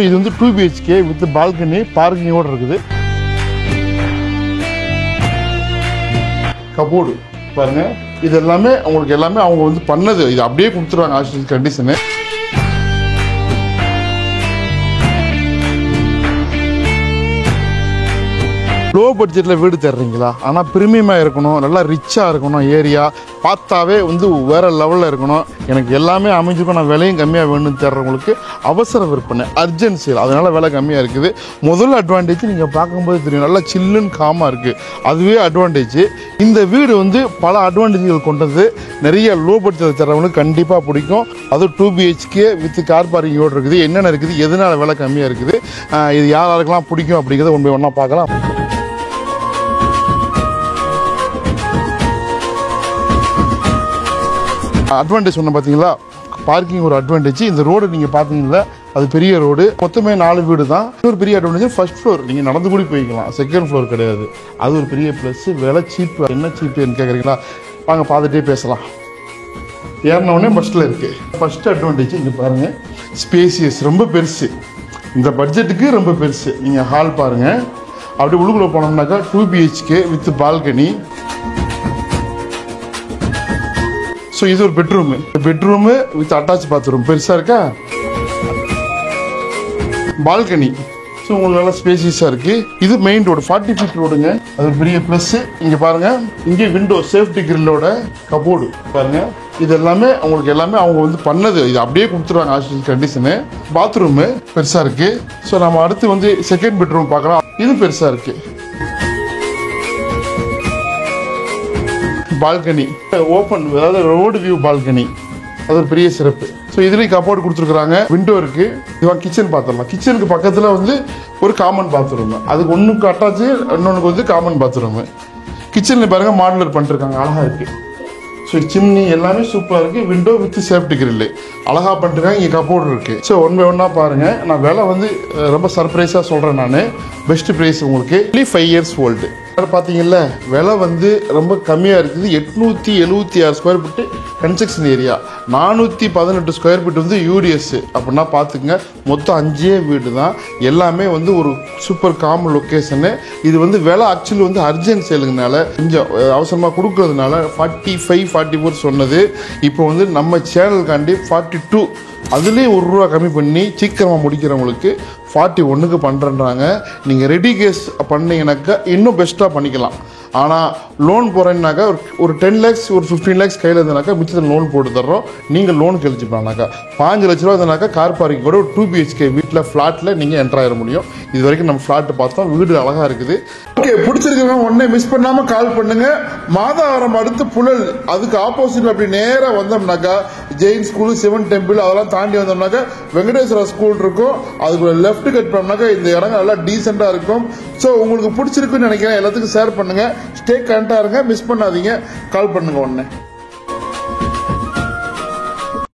இது வந்து 2 BHK with balcony பார்க்கிங்கோட இருக்குது. கபோர்டு பாருங்க, இது எல்லாமே உங்களுக்கு எல்லாமே அவங்க வந்து பண்ணது, இது அப்படியே கொடுத்துருவாங்க ஆக்சுவலி கண்டிஷனு. லோ பட்ஜெட்டில் வீடு தர்றீங்களா, ஆனால் ப்ரீமியமாக இருக்கணும், நல்லா ரிச்சாக இருக்கணும், ஏரியா பார்த்தாவே வந்து வேறு லெவலில் இருக்கணும், எனக்கு எல்லாமே அமைஞ்சுக்கும், நான் விலையும் கம்மியாக வேணும்னு தர்றவங்களுக்கு அவசர விற்பனை அர்ஜென்ட் சேல், அதனால் விலை கம்மியாக இருக்குது. முதல் அட்வான்டேஜ் நீங்கள் பார்க்கும்போது தெரியும், நல்லா சில்லுன்னு காமாக இருக்குது, அதுவே அட்வான்டேஜ். இந்த வீடு வந்து பல அட்வான்டேஜ்கள் கொண்டது, நிறைய லோ பட்ஜெட் தர்றவங்களுக்கு கண்டிப்பாக பிடிக்கும். அது 2 BHK வித் கார் பார்க்கிங்கோடு இருக்குது. என்னென்ன இருக்குது, எதனால் விலை கம்மியாக இருக்குது, இது யாருக்கெல்லாம் பிடிக்கும் அப்படிங்கிறத ஒன்று ஒன்றா பார்க்கலாம். அட்வான்டேஜ் ஒன்று பார்த்தீங்களா, பார்க்கிங் ஒரு அட்வான்டேஜ். இந்த ரோடு நீங்கள் பார்த்தீங்களா, அது பெரிய ரோடு, மொத்தமே 4 வீடு தான். ஒரு பெரிய அட்வான்டேஜ், ஃபர்ஸ்ட் ஃப்ளோர் நீங்கள் நடந்து கூட போய்க்கலாம், செகண்ட் ஃப்ளோர் கிடையாது, அது ஒரு பெரிய ப்ளஸ். விலை சீப்பு, என்ன சீப்புன்னு கேட்குறீங்களா, வாங்க பார்த்துட்டே பேசலாம். ஏறினவுடனே பஸ்ஸில் இருக்குது. ஃபர்ஸ்ட் அட்வான்டேஜ் இங்கே பாருங்கள், ஸ்பேசியஸ், ரொம்ப பெருசு, இந்த பட்ஜெட்டுக்கு ரொம்ப பெருசு. நீங்கள் ஹால் பாருங்கள், அப்படி உள்ளுக்குள்ளே போனோம்னாக்கா 2 BHK வித் பால்கனி. ஸோ இது ஒரு பெட்ரூமு வித் அட்டாச் பாத்ரூம், பெருசாக இருக்கா, பால்கனி. ஸோ உங்களுக்கு நல்லா ஸ்பேசியஸாக இருக்குது. இது மெயின் ரோடு, 40 feet ரோடுங்க, அது ஒரு பெரிய ப்ளஸ்ஸு. இங்கே பாருங்கள், இங்கே விண்டோ சேஃப்டி கிரில்லோட கபோர்டு பாருங்கள், இது எல்லாமே உங்களுக்கு எல்லாமே அவங்க வந்து பண்ணது, இது அப்படியே கொடுத்துருவாங்க ஆக்சுவலி கண்டிஷனு. பாத்ரூமு பெருசாக இருக்குது. ஸோ நம்ம அடுத்து வந்து செகண்ட் பெட்ரூம் பார்க்கலாம், இது பெருசாக இருக்குது. பால்கனி ஓப்பன், அதாவது ரோடு வியூ பால்கனி, அது ஒரு பெரிய சிறப்பு. ஸோ இதுலேயும் கபோர்டு கொடுத்துருக்குறாங்க, விண்டோ இருக்குது. இதுவாக கிச்சன் பார்த்துடலாம். கிச்சனுக்கு பக்கத்தில் வந்து ஒரு காமன் பாத்ரூம், அதுக்கு ஒன்றுக்கு அட்டாச்சு, இன்னொன்றுக்கு வந்து காமன் பாத்ரூமு. கிச்சனில் பாருங்கள் மாடுலர் பண்ணிருக்காங்க, அழகாக இருக்குது. ஸோ சிம்னி எல்லாமே சூப்பராக இருக்குது. விண்டோ வித் சேஃப்டி கிரில்லு அழகாக பண்ணிருக்காங்க. இங்கே கபோர்டு இருக்குது. ஸோ ஒன் பை ஒன்னாக பாருங்கள். நான் விலை வந்து ரொம்ப சர்ப்ரைஸாக சொல்கிறேன், நான் பெஸ்ட் ப்ரைஸ் உங்களுக்கு. 5 years ஓல்டு பார்த்தீங்கல்ல, விலை வந்து ரொம்ப கம்மியாக இருக்குது. 876 square feet construction area, 418 square feet வந்து யூடிஎஸ் அப்படின்னா பார்த்துக்குங்க. மொத்தம் 5 வீடு தான், எல்லாமே வந்து ஒரு சூப்பர் காமன் லொக்கேஷனு. இது வந்து விலை ஆக்சுவலி வந்து அர்ஜென்ட் சேலுங்கனால கொஞ்சம் அவசரமாக கொடுக்குறதுனால 45, 44 சொன்னது. இப்போ வந்து நம்ம சேனலுக்காண்டி 42, அதுலேயே ₹1 கம்மி பண்ணி சீக்கிரமாக முடிக்கிறவங்களுக்கு 41க்கு பண்ணுறேன்றாங்க. நீங்கள் ரெடி கேஸ் பண்ணிங்கனாக்கா இன்னும் பெஸ்ட்டாக பண்ணிக்கலாம். ஆனால் லோன் போகிறேன்னாக்கா ஒரு 10 lakhs ஒரு 15 lakhs கையில் இருந்தனாக்கா மிச்சத்தில் லோன் போட்டு தர்றோம். நீங்கள் லோனுக்கு எழுதிப்பாங்கனாக்கா 5 லட்ச ரூபா இருந்தனாக்கா கார் பார்க்கிங் கூட ஒரு 2 BHK வீட்டில் ஃப்ளாட்டில் நீங்கள் என்ட்ரு ஆகிட முடியும். இது வரைக்கும் நம்ம ஃப்ளாட்டு பார்த்தோம், வீடு அழகாக இருக்குது. ஓகே, பிடிச்சிருக்கவங்க உடனே மிஸ் பண்ணாமல் கால் பண்ணுங்க. மாதாவரம் அடுத்து புழல், அதுக்கு ஆப்போசிட்ல அப்படி நேராக வந்தோம்னாக்கா ஜெயின் ஸ்கூலு, சிவன் டெம்பிள் அதெல்லாம் தாண்டி வந்தோம்னாக்கா வெங்கடேஸ்வரா ஸ்கூல் இருக்கும். அதுக்கு லெஃப்ட் கட் பண்ணோம்னாக்கா இந்த இடங்கள் நல்லா டீசெண்டாக இருக்கும். ஸோ உங்களுக்கு பிடிச்சிருக்குன்னு நினைக்கிறேன். எல்லாத்துக்கும் ஷேர் பண்ணுங்க. ஸ்டே கரெக்டாக இருங்க, மிஸ் பண்ணாதீங்க. கால் பண்ணுங்க உடனே.